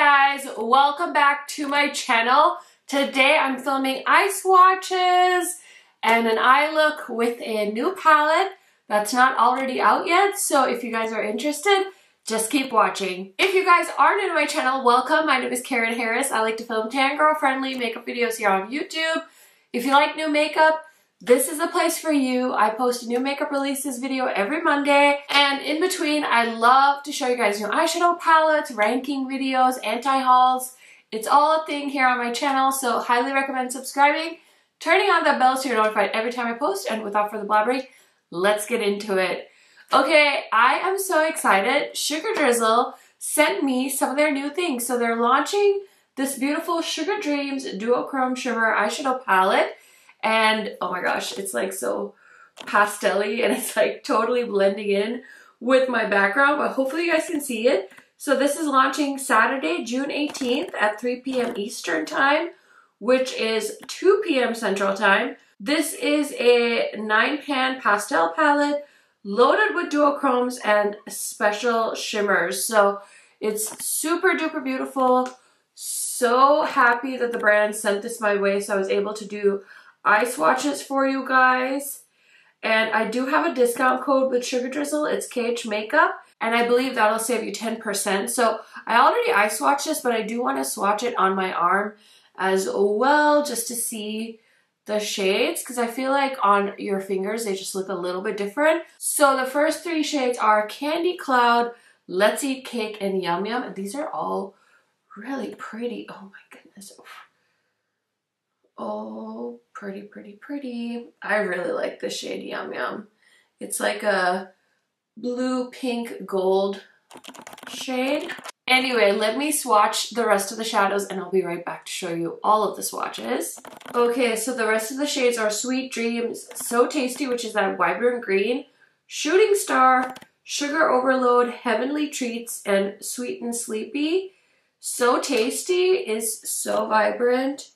guys, welcome back to my channel. Today I'm filming eye swatches and an eye look with a new palette that's not already out yet. So if you guys are interested, just keep watching. If you guys are new to my channel, welcome. My name is KARENHARRIS. I like to film tan girl friendly makeup videos here on YouTube. If you like new makeup, this is the place for you. I post a new makeup releases video every Monday, and in between I love to show you guys new eyeshadow palettes, ranking videos, anti-hauls. It's all a thing here on my channel, so highly recommend subscribing, turning on that bell so you're notified every time I post, and without further blabbering, let's get into it. Okay, I am so excited. SugarDrizzle sent me some of their new things. So they're launching this beautiful Sugar Dreams Duochrome Shimmer eyeshadow palette. And oh my gosh, it's like so pastel-y and it's like totally blending in with my background, but hopefully you guys can see it. So this is launching Saturday, June 18th at 3 p.m. Eastern Time, which is 2 p.m. Central Time. This is a 9-pan pastel palette loaded with duochromes and special shimmers. So it's super duper beautiful. So happy that the brand sent this my way so I was able to do eye swatches for you guys. And I do have a discount code with SugarDrizzle. It's KHMAKEUP, and I believe that'll save you 10%. So I already eye swatched this, but I do want to swatch it on my arm as well just to see the shades, because I feel like on your fingers they just look a little bit different. So the first three shades are Candy Cloud, Let's Eat Cake, and Yum Yum. And these are all really pretty. Oh my goodness. Oh, pretty, pretty, pretty. I really like this shade Yum Yum. It's like a blue, pink, gold shade. Anyway, let me swatch the rest of the shadows and I'll be right back to show you all of the swatches. Okay, so the rest of the shades are Sweet Dreams, So Tasty, which is that vibrant green, Shooting Star, Sugar Overload, Heavenly Treats, and Sweet and Sleepy. So Tasty is so vibrant.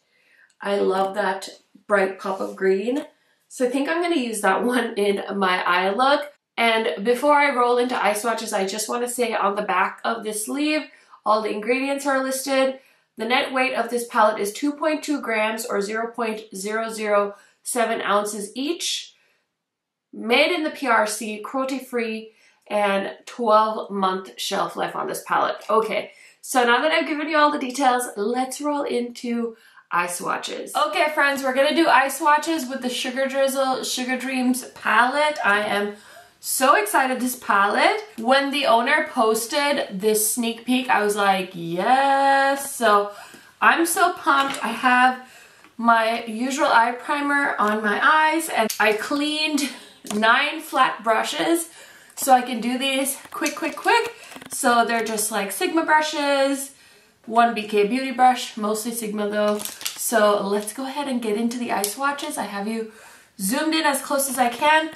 I love that bright pop of green. So I think I'm going to use that one in my eye look. And before I roll into eye swatches, I just want to say on the back of this sleeve, all the ingredients are listed. The net weight of this palette is 2.2 grams or 0.007 ounces each. Made in the PRC, cruelty-free, and 12-month shelf life on this palette. Okay, so now that I've given you all the details, let's roll into eye swatches. Okay friends, we're gonna do eye swatches with the SugarDrizzle Sugar Dreams palette. I am so excited this palette. When the owner posted this sneak peek, I was like, yes. So I'm so pumped. I have my usual eye primer on my eyes and I cleaned 9 flat brushes so I can do these quick. So they're just like Sigma brushes, 1 BK Beauty brush, mostly Sigma though. So let's go ahead and get into the eye swatches. I have you zoomed in as close as I can.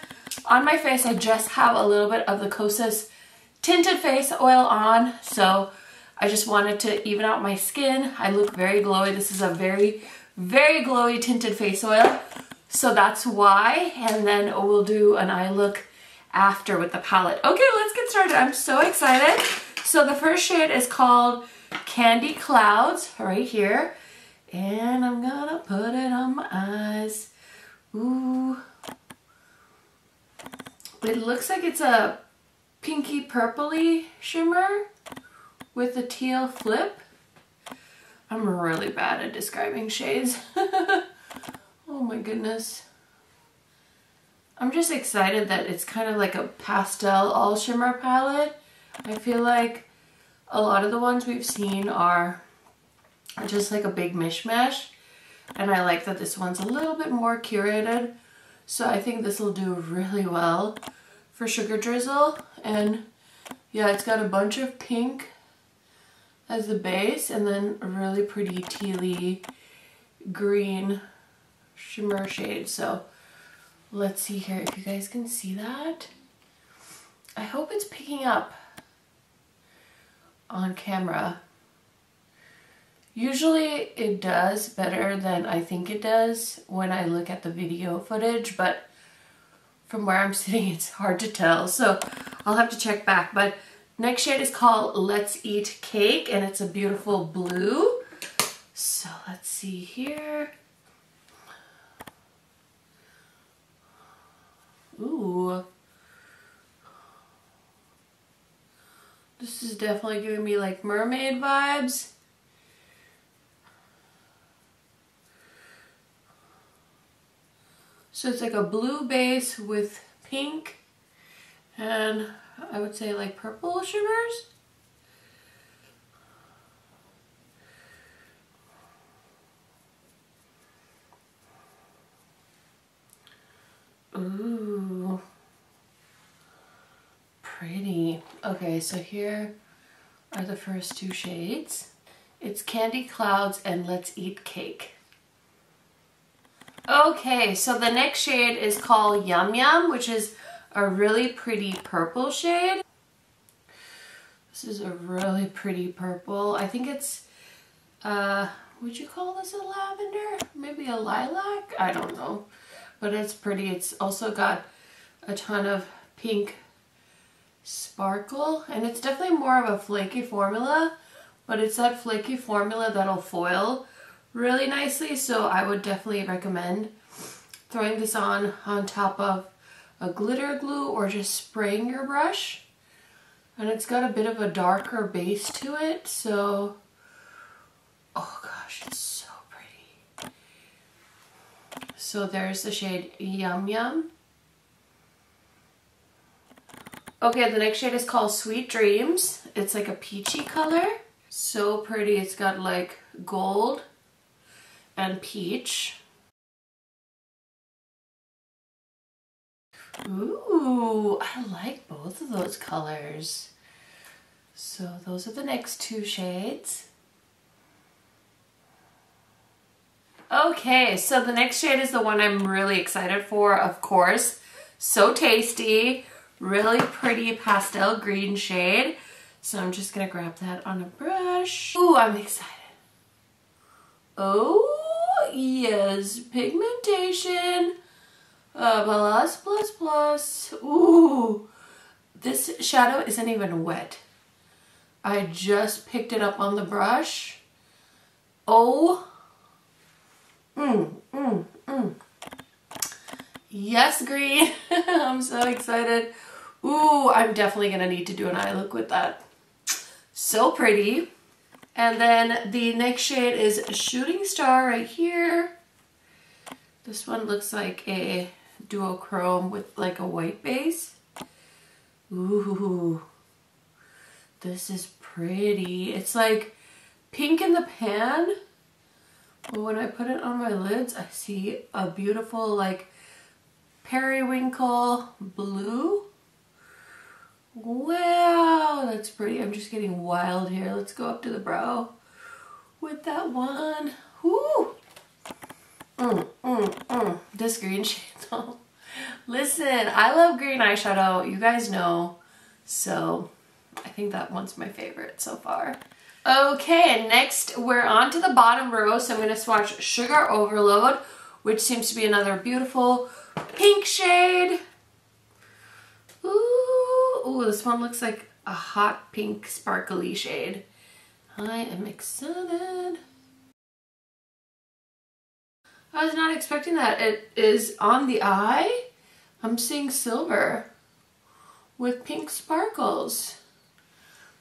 On my face, I just have a little bit of the Kosas Tinted Face Oil on. So I just wanted to even out my skin. I look very glowy. This is a very, very glowy tinted face oil. So that's why. And then we'll do an eye look after with the palette. Okay, let's get started. I'm so excited. So the first shade is called Candy Clouds right here, and I'm gonna put it on my eyes. Ooh, it looks like it's a pinky purpley shimmer with a teal flip. I'm really bad at describing shades. Oh my goodness, I'm just excited that it's kind of like a pastel all shimmer palette. I feel like a lot of the ones we've seen are just like a big mishmash, and I like that this one's a little bit more curated. So I think this will do really well for SugarDrizzle. And yeah, it's got a bunch of pink as the base and then a really pretty tealy green shimmer shade. So let's see here if you guys can see that. I hope it's picking up on camera. Usually it does better than I think it does when I look at the video footage, but from where I'm sitting it's hard to tell, so I'll have to check back. But Next shade is called Let's Eat Cake, and it's a beautiful blue. So let's see here. Ooh. This is definitely giving me like mermaid vibes. So it's like a blue base with pink and I would say like purple shimmers. Ooh, pretty. Okay, so here are the first two shades. It's Candy Clouds and Let's Eat Cake. Okay, so the next shade is called Yum Yum, which is a really pretty purple shade. This is a really pretty purple. I think it's, would you call this a lavender? Maybe a lilac? I don't know. But it's pretty. It's also got a ton of pink sparkle. And it's definitely more of a flaky formula. But it's that flaky formula that'll foil really nicely. So I would definitely recommend throwing this on top of a glitter glue or just spraying your brush. And it's got a bit of a darker base to it. So, oh gosh, it's so pretty. So there's the shade Yum Yum. Okay, the next shade is called Sweet Dreams. It's like a peachy color. So pretty. It's got like gold and peach. Ooh, I like both of those colors. So those are the next two shades. Okay, so the next shade is the one I'm really excited for, of course. So tasty, really pretty pastel green shade. So I'm just gonna grab that on a brush. Ooh, I'm excited. Oh, yes, pigmentation. Plus, plus, plus. Ooh, this shadow isn't even wet. I just picked it up on the brush. Oh, yes, green. I'm so excited. Ooh, I'm definitely gonna need to do an eye look with that. So pretty. And then the next shade is Shooting Star right here. This one looks like a duochrome with like a white base. Ooh, this is pretty. It's like pink in the pan, but when I put it on my lids, I see a beautiful like periwinkle blue. Wow, that's pretty. I'm just getting wild here. Let's go up to the brow with that one. Woo! This green shade though. Listen, I love green eyeshadow. You guys know. So I think that one's my favorite so far. Okay, next we're on to the bottom row. So I'm going to swatch Sugar Overload, which seems to be another beautiful pink shade. Ooh, this one looks like a hot pink sparkly shade. I am excited. I was not expecting that. It is on the eye. I'm seeing silver with pink sparkles.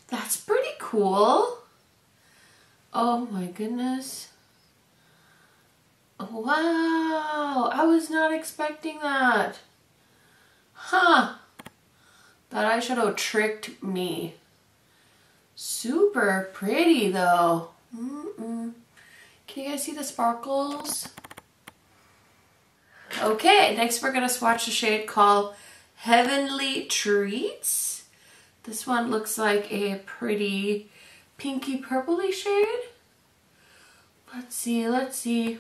That's pretty cool. Oh my goodness. Wow, I was not expecting that. Huh. That eyeshadow tricked me. Super pretty though. Can you guys see the sparkles? Okay, next we're gonna swatch a shade called Heavenly Treats. This one looks like a pretty pinky purpley shade. Let's see, let's see.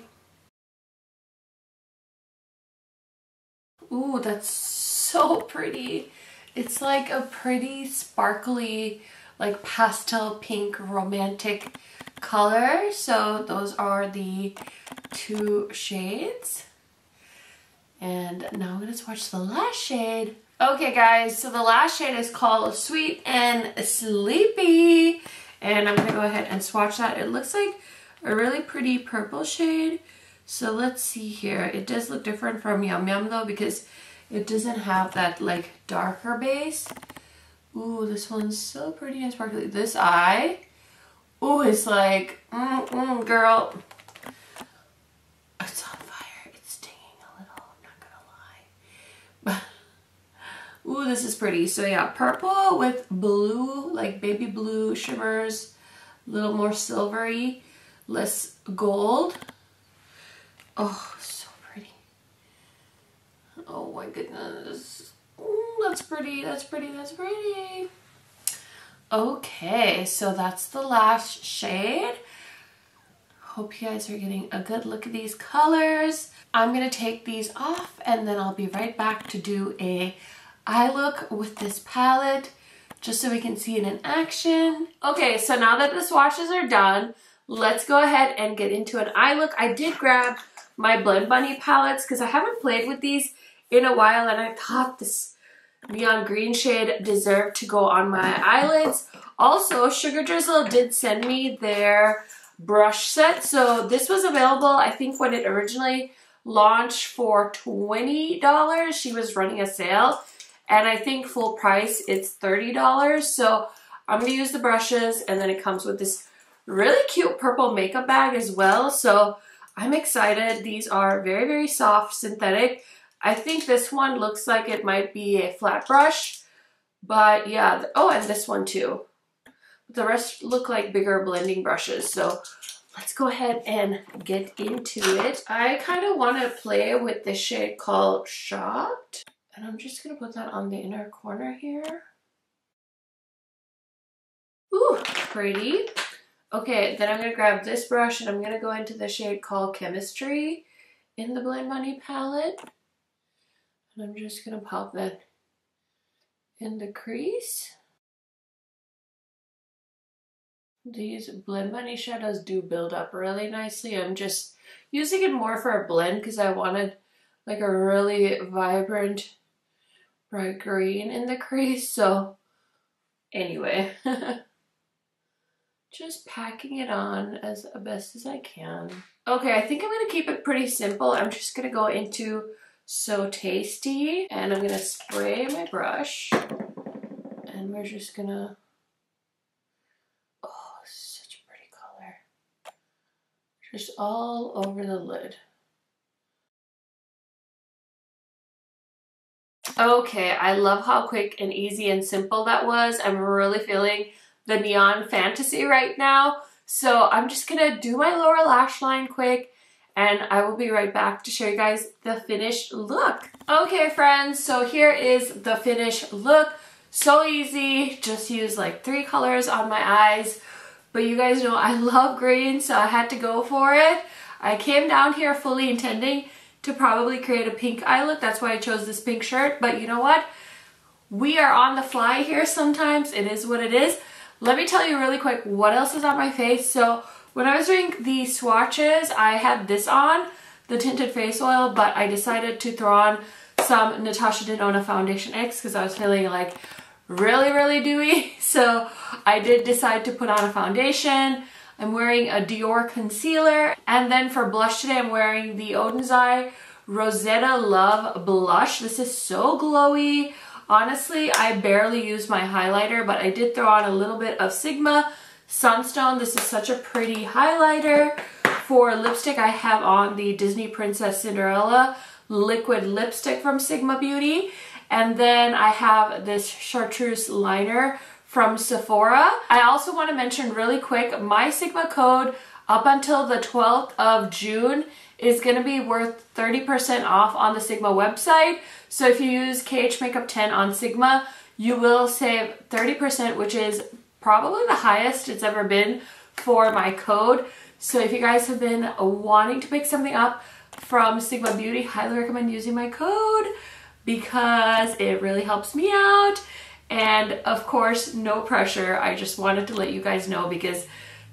Ooh, that's so pretty. It's like a pretty sparkly, like pastel pink romantic color. So those are the two shades. And now I'm gonna swatch the last shade. Okay guys, so the last shade is called Sweet and Sleepy. And I'm gonna go ahead and swatch that. It looks like a really pretty purple shade. So let's see here. It does look different from Yum Yum though, because it doesn't have that like darker base. Ooh, this one's so pretty and sparkly. This eye, ooh, it's like, girl. It's on fire. It's stinging a little, I'm not gonna lie. But, ooh, this is pretty. So yeah, purple with blue, like baby blue shimmers, a little more silvery, less gold. Oh, so pretty. Oh my goodness. Ooh, that's pretty, that's pretty, that's pretty. Okay, so that's the last shade. Hope you guys are getting a good look at these colors. I'm gonna take these off and then I'll be right back to do a eye look with this palette, just so we can see it in action. Okay, so now that the swatches are done, let's go ahead and get into an eye look. I did grab my Blend Bunny palettes because I haven't played with these in a while, and I thought this neon green shade deserved to go on my eyelids. Also, SugarDrizzle did send me their brush set. So this was available, I think, when it originally launched for $20. She was running a sale, and I think full price it's $30. So I'm gonna use the brushes, and then it comes with this really cute purple makeup bag as well. So I'm excited. These are very, very soft, synthetic. I think this one looks like it might be a flat brush, but yeah. Oh, and this one too. The rest look like bigger blending brushes. So let's go ahead and get into it. I kind of want to play with this shade called Shot, and I'm just going to put that on the inner corner here. Ooh, pretty. Okay, then I'm going to grab this brush and I'm going to go into the shade called Chemistry in the Blend Bunny palette. And I'm just going to pop that in the crease. These Blend Bunny shadows do build up really nicely. I'm just using it more for a blend because I wanted like a really vibrant bright green in the crease. So anyway, just packing it on as best as I can. Okay, I think I'm going to keep it pretty simple. I'm just going to go into So Tasty, and I'm going to spray my brush, and we're just going to, oh, such a pretty color, just all over the lid. Okay, I love how quick and easy and simple that was. I'm really feeling the neon fantasy right now. So I'm just gonna do my lower lash line quick, and I will be right back to show you guys the finished look. Okay friends, so here is the finished look. So easy, just use like 3 colors on my eyes. But you guys know I love green, so I had to go for it. I came down here fully intending to probably create a pink eye look. That's why I chose this pink shirt. But you know what? We are on the fly here sometimes. It is what it is. Let me tell you really quick what else is on my face. So when I was doing the swatches, I had this on, the tinted face oil, but I decided to throw on some Natasha Denona Foundation X because I was feeling like really, really dewy. So I did decide to put on a foundation. I'm wearing a Dior concealer, and then for blush today I'm wearing the Oden's Eye Rosetta Love blush. This is so glowy. Honestly, I barely use my highlighter, but I did throw on a little bit of Sigma Sunstone. This is such a pretty highlighter. For lipstick, I have on the Disney Princess Cinderella liquid lipstick from Sigma Beauty, and then I have this chartreuse liner from Sephora. I also want to mention really quick, my Sigma code up until the 12th of June is going to be worth 30% off on the Sigma website. So if you use KHMAKEUP 10 on Sigma, you will save 30%, which is probably the highest it's ever been for my code. So if you guys have been wanting to pick something up from Sigma Beauty, highly recommend using my code because it really helps me out. And of course, no pressure. I just wanted to let you guys know because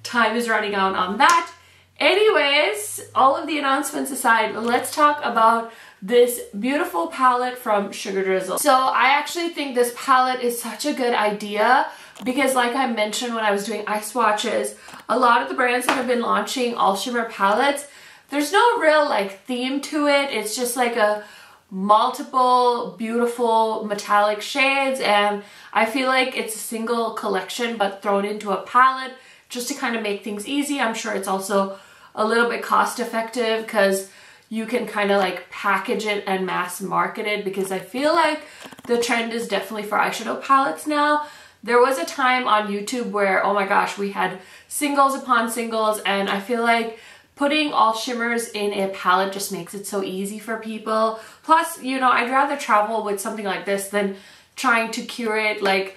time is running out on that. Anyways, all of the announcements aside, let's talk about this beautiful palette from SugarDrizzle. So I actually think this palette is such a good idea because, like I mentioned when I was doing eye swatches, a lot of the brands that have been launching all shimmer palettes, there's no real like theme to it. It's just like a multiple beautiful metallic shades, and I feel like it's a single collection but thrown into a palette just to kind of make things easy. I'm sure it's also a little bit cost effective because you can kind of like package it and mass market it, because I feel like the trend is definitely for eyeshadow palettes now. There was a time on YouTube where, oh my gosh, we had singles upon singles, and I feel like putting all shimmers in a palette just makes it so easy for people. Plus, you know, I'd rather travel with something like this than trying to curate like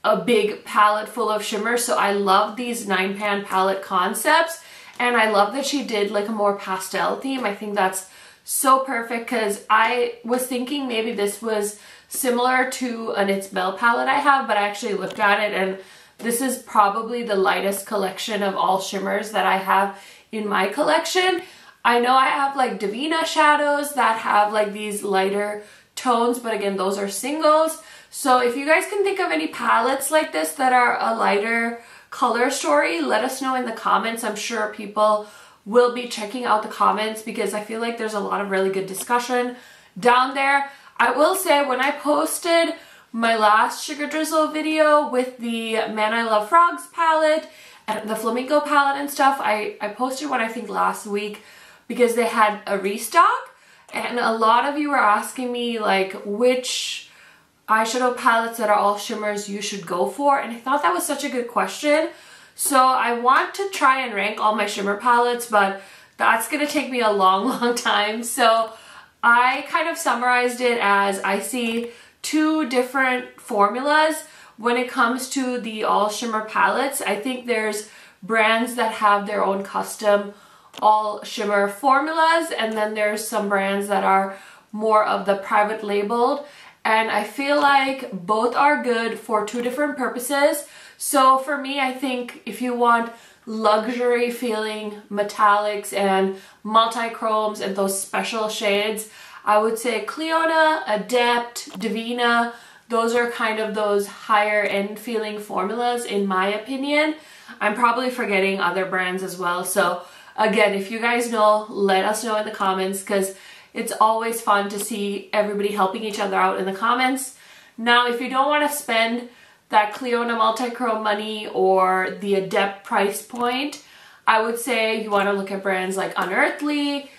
a big palette full of shimmers. So I love these 9-pan palette concepts, and I love that she did like a more pastel theme. I think that's so perfect because I was thinking maybe this was similar to an It's Belle palette I have, but I actually looked at it and this is probably the lightest collection of all shimmers that I have in my collection. I know I have like Divina shadows that have like these lighter tones, but again, those are singles. So if you guys can think of any palettes like this that are a lighter color story, let us know in the comments. I'm sure people will be checking out the comments because I feel like there's a lot of really good discussion down there. I will say, when I posted my last SugarDrizzle video with the Man I Love Frogs palette and the Flamingo palette and stuff, I posted one I think last week because they had a restock, and a lot of you were asking me like which eyeshadow palettes that are all shimmers you should go for, and I thought that was such a good question. So I want to try and rank all my shimmer palettes, but that's gonna take me a long time. So I kind of summarized it as I see two different formulas when it comes to the all shimmer palettes. I think there's brands that have their own custom all shimmer formulas, and then there's some brands that are more of the private labeled, and I feel like both are good for two different purposes. So for me, I think if you want luxury feeling metallics and multi-chromes and those special shades, I would say Cliona, Adept, Divina, those are kind of those higher end feeling formulas in my opinion. I'm probably forgetting other brands as well. So again, if you guys know, let us know in the comments because it's always fun to see everybody helping each other out in the comments. Now, if you don't want to spend that Cliona multi-chrome money or the Adept price point, I would say you want to look at brands like Unearthly,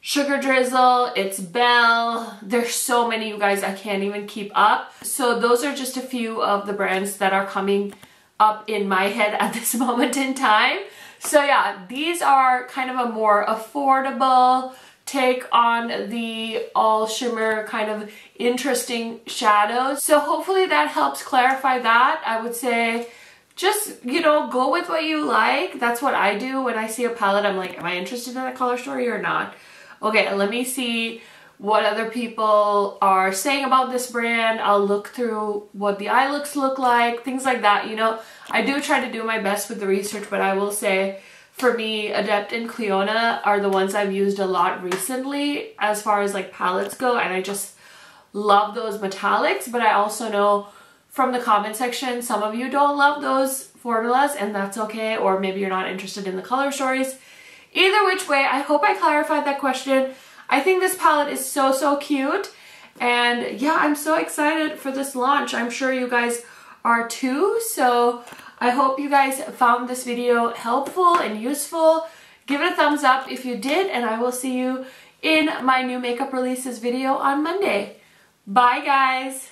SugarDrizzle, It's Belle. There's so many, you guys, I can't even keep up. So those are just a few of the brands that are coming up in my head at this moment in time. So yeah, these are kind of a more affordable take on the all shimmer kind of interesting shadows. So hopefully that helps clarify that. I would say just, you know, go with what you like. That's what I do when I see a palette. I'm like, am I interested in the color story or not? Okay, let me see what other people are saying about this brand. I'll look through what the eye looks look like, things like that. You know, I do try to do my best with the research, but I will say for me, Adept and Cliona are the ones I've used a lot recently as far as like palettes go, and I just love those metallics. But I also know from the comment section, some of you don't love those formulas, and that's okay, or maybe you're not interested in the color stories. Either which way, I hope I clarified that question. I think this palette is so cute, and yeah, I'm so excited for this launch. I'm sure you guys are too. So I hope you guys found this video helpful and useful. Give it a thumbs up if you did, and I will see you in my new makeup releases video on Monday. Bye guys!